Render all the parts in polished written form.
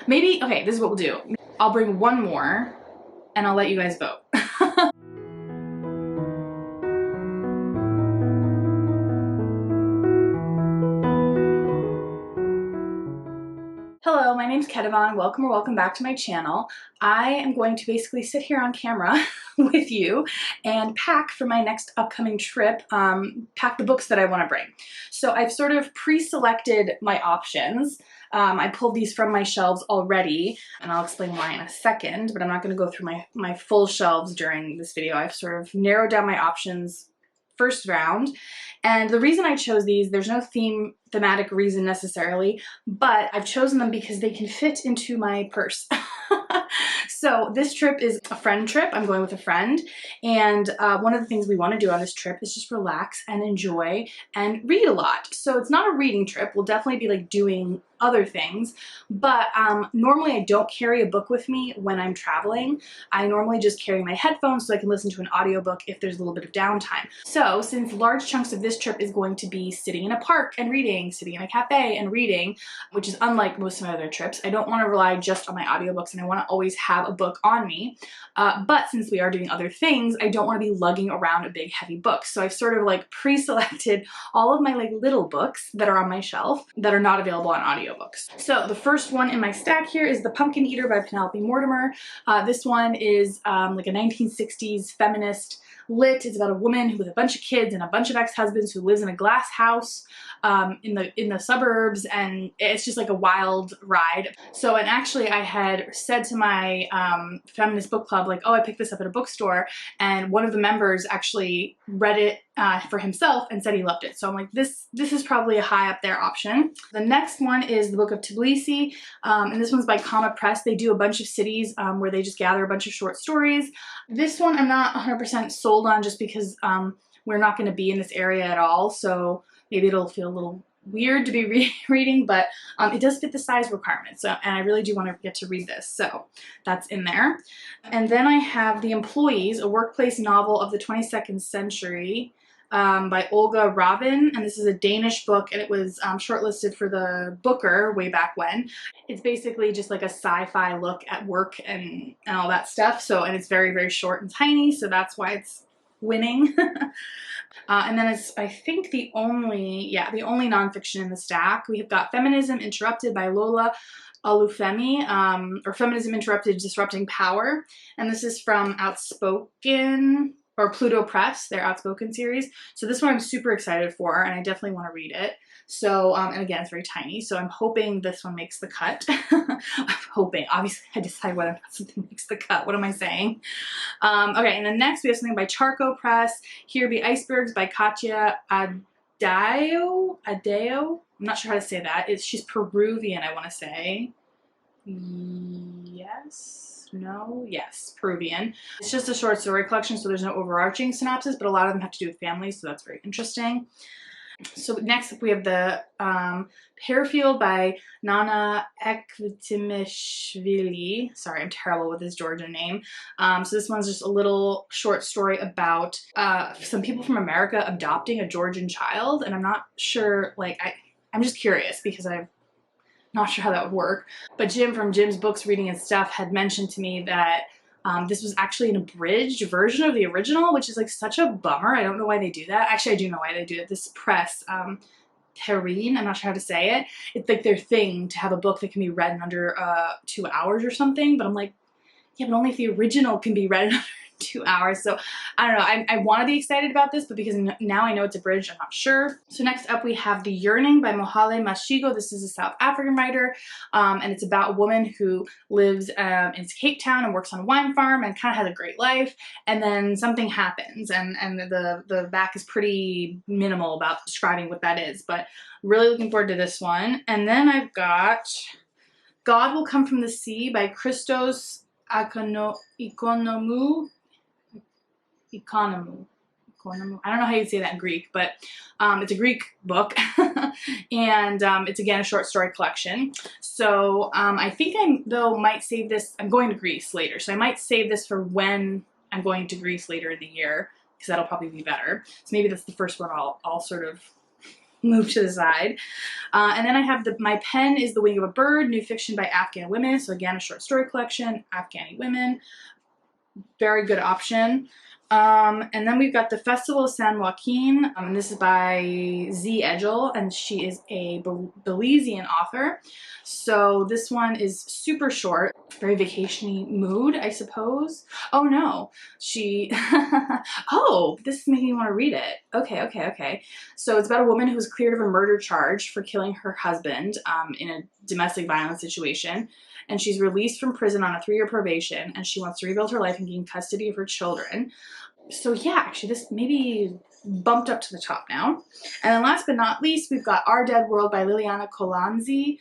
Maybe, okay, this is what we'll do. I'll bring one more and I'll let you guys vote. Hello, my name's Katya. Welcome or welcome back to my channel. I am going to basically sit here on camera with you and pack for my next upcoming trip, pack the books that I want to bring. So I've sort of pre-selected my options. I pulled these from my shelves already, and I'll explain why in a second, but I'm not going to go through my full shelves during this video. I've sort of narrowed down my options first round. And the reason I chose these, there's no thematic reason necessarily, but I've chosen them because they can fit into my purse. So this trip is a friend trip. I'm going with a friend. And one of the things we want to do on this trip is just relax and enjoy and read a lot. So it's not a reading trip. We'll definitely be like doing other things, but normally I don't carry a book with me when I'm traveling. I normally just carry my headphones so I can listen to an audiobook if there's a little bit of downtime. So since large chunks of this trip is going to be sitting in a park and reading, sitting in a cafe and reading, which is unlike most of my other trips, I don't want to rely just on my audiobooks and I want to always have a book on me. But since we are doing other things, I don't want to be lugging around a big heavy book. So I've sort of like pre-selected all of my like little books that are on my shelf that are not available on audiobooks. So the first one in my stack here is The Pumpkin Eater by Penelope Mortimer. This one is like a 1960s feminist lit. It's about a woman with a bunch of kids and a bunch of ex-husbands who lives in a glass house in the suburbs, and it's just like a wild ride. So, and actually I had said to my feminist book club, like, oh, I picked this up at a bookstore, and one of the members actually read it for himself and said he loved it. So I'm like, this is probably a high up there option. The next one is the Book of Tbilisi, and this one's by Comma Press. They do a bunch of cities where they just gather a bunch of short stories. This one I'm not 100% sold on just because we're not going to be in this area at all, so maybe it'll feel a little weird to be reading, but it does fit the size requirement, so, and I really do want to get to read this, so that's in there. And then I have The Employees, a workplace novel of the 22nd century by Olga Ravn, and this is a Danish book, and it was shortlisted for the Booker way back when. It's basically just like a sci-fi look at work and all that stuff, so, and it's very, very short and tiny, so that's why it's winning. And then it's, I think, the only nonfiction in the stack. We have got Feminism Interrupted by Lola, Olufemi, or Feminism Interrupted, Disrupting Power. And this is from Outspoken, or Pluto Press, their Outspoken series. So this one I'm super excited for, and I definitely want to read it. So, and again, it's very tiny, so I'm hoping this one makes the cut. I'm hoping. Obviously, I decide whether or not something makes the cut. What am I saying? Okay, and then next we have something by Charco Press. Here be Icebergs by Katya Adaui. I'm not sure how to say that. She's Peruvian, I want to say. Yes. No? Yes. Peruvian. It's just a short story collection, so there's no overarching synopsis, but a lot of them have to do with families, so that's very interesting. So next up we have the Pear by Nana Ekvtimishvilm. Sorry, I'm terrible with this Georgian name. So this one's just a little short story about some people from America adopting a Georgian child, and I'm not sure, like, I'm just curious because I'm not sure how that would work. But Jim from Jim's Books, Reading and Stuff had mentioned to me that this was actually an abridged version of the original, which is like such a bummer. I don't know why they do that. Actually, I do know why they do it. This press, Terrine, I'm not sure how to say it. It's like their thing to have a book that can be read in under 2 hours or something. But I'm like, yeah, but only if the original can be read in under 2 hours. So I don't know. I want to be excited about this, but because now I know it's abridged, I'm not sure. So next up we have The Yearning by Mohale Mashigo. This is a South African writer, and it's about a woman who lives in Cape Town and works on a wine farm and kind of has a great life, and then something happens, and the back is pretty minimal about describing what that is, but really looking forward to this one. And then I've got God Will Come from the Sea by Christos Ikonomou. Ikonomou. I don't know how you say that in Greek, but it's a Greek book, and it's again a short story collection. So I think I might save this. I'm going to Greece later, so I might save this for when I'm going to Greece later in the year, because that'll probably be better. So maybe that's the first one I'll sort of move to the side. And then I have my pen is The Wing of a Bird, new fiction by Afghan women. So again, a short story collection, Afghani women. Very good option. And then we've got The Festival of San Joaquin. And this is by Z. Edgell, and she is a Belizean author. So this one is super short, very vacation-y mood, I suppose. Oh no, oh, this is making me want to read it. Okay. So it's about a woman who was cleared of a murder charge for killing her husband in a domestic violence situation. And she's released from prison on a 3-year probation, and she wants to rebuild her life and gain custody of her children. So yeah, actually this maybe bumped up to the top now. And then last but not least, we've got Our Dead World by Lilian Colanzi,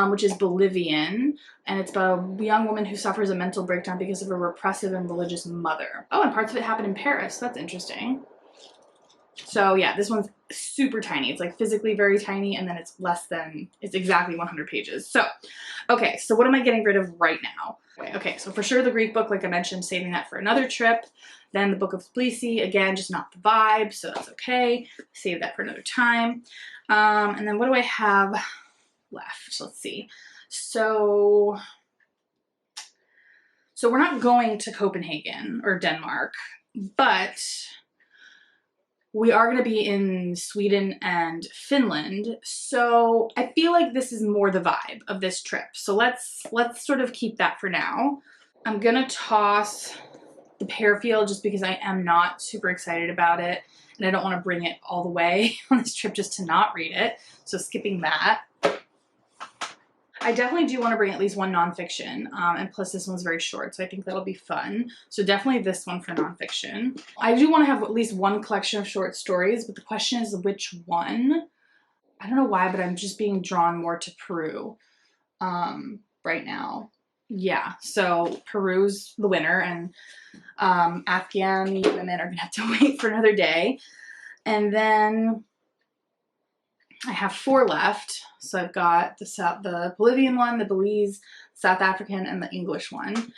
which is Bolivian, and it's about a young woman who suffers a mental breakdown because of a repressive and religious mother. Oh, and parts of it happen in Paris. That's interesting. So yeah, this one's super tiny. It's like physically very tiny, and then it's exactly 100 pages. So, okay, so what am I getting rid of right now? Okay, so for sure the Greek book, like I mentioned, saving that for another trip. Then the Book of Tbilisi, again, just not the vibe, so that's okay. Save that for another time. And then what do I have left? Let's see. So we're not going to Copenhagen or Denmark, but we are going to be in Sweden and Finland. So I feel like this is more the vibe of this trip. So let's sort of keep that for now. I'm going to toss the Pear Field just because I am not super excited about it, and I don't want to bring it all the way on this trip just to not read it. So skipping that. I definitely do want to bring at least one nonfiction, and plus this one's very short, so I think that'll be fun. So definitely this one for nonfiction. I do want to have at least one collection of short stories, but the question is which one? I don't know why, but I'm just being drawn more to Peru right now. Yeah, so Peru's the winner, and Afghan women are gonna have to wait for another day. And then I have 4 left. So I've got the Bolivian one, the Belize, South African, and the English one.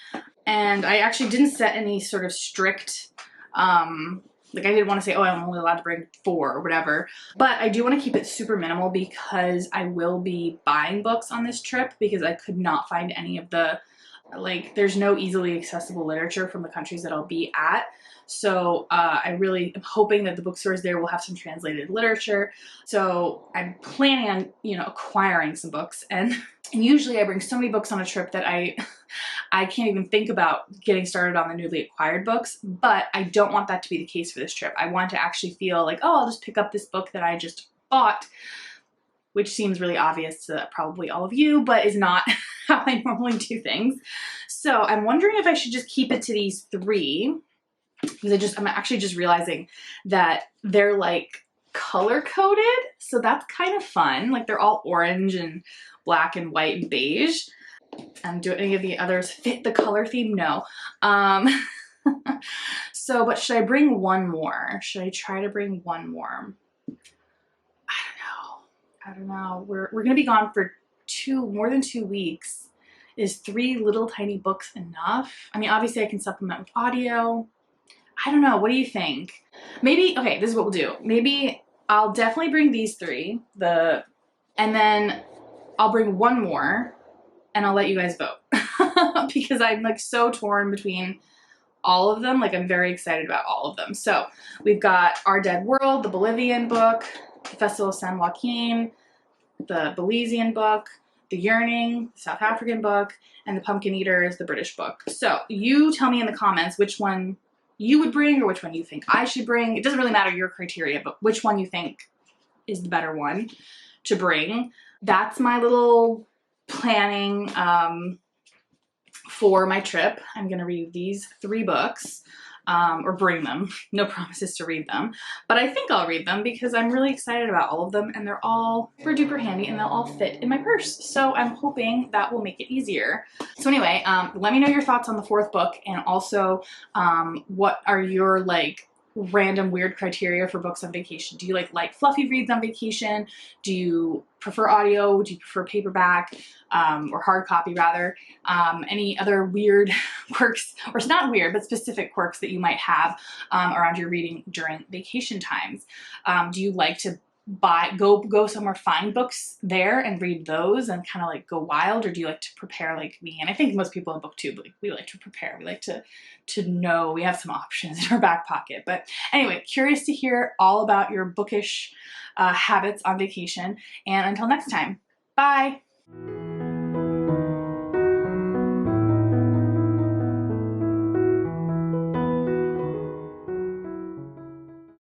And I actually didn't set any sort of strict, like I didn't want to say, oh, I'm only allowed to bring 4 or whatever. But I do want to keep it super minimal because I will be buying books on this trip because I could not find any of the, like, there's no easily accessible literature from the countries that I'll be at. So I really am hoping that the bookstores there will have some translated literature. So I'm planning on, you know, acquiring some books. And usually I bring so many books on a trip that I can't even think about getting started on the newly acquired books. But I don't want that to be the case for this trip. I want to actually feel like, oh, I'll just pick up this book that I just bought, which seems really obvious to probably all of you, but is not how I normally do things. So I'm wondering if I should just keep it to these 3. Because I'm actually just realizing that they're like color coded. So that's kind of fun. Like they're all orange and black and white and beige. And do any of the others fit the color theme? No. So, but should I bring one more? Should I try to bring one more? I don't know. We're going to be gone for more than 2 weeks. Is 3 little tiny books enough? I mean, obviously I can supplement with audio. I don't know. What do you think? Maybe, okay, this is what we'll do. Maybe I'll definitely bring these 3, and then I'll bring one more and I'll let you guys vote because I'm like so torn between all of them. Like I'm very excited about all of them. So we've got Our Dead World, the Bolivian book, the Festival of San Joaquin, the Belizean book, the Yearning, the South African book, and the Pumpkin Eaters, the British book. So you tell me in the comments which one you would bring or which one you think I should bring. It doesn't really matter your criteria, but which one you think is the better one to bring. That's my little planning for my trip. I'm gonna read these 3 books or bring them. No promises to read them, but I think I'll read them because I'm really excited about all of them and they're all super duper handy and they'll all fit in my purse. So I'm hoping that will make it easier. So anyway, let me know your thoughts on the 4th book, and also what are your like random weird criteria for books on vacation. Do you like light fluffy reads on vacation? Do you prefer audio? Do you prefer paperback or hard copy rather? Any other weird quirks, or it's not weird, but specific quirks that you might have around your reading during vacation times? Do you like to go somewhere, find books there and read those and kind of like go wild, or do you like to prepare like me? And I think most people in book two, but we like to prepare. We like to know we have some options in our back pocket. But anyway, curious to hear all about your bookish habits on vacation. And until next time, bye.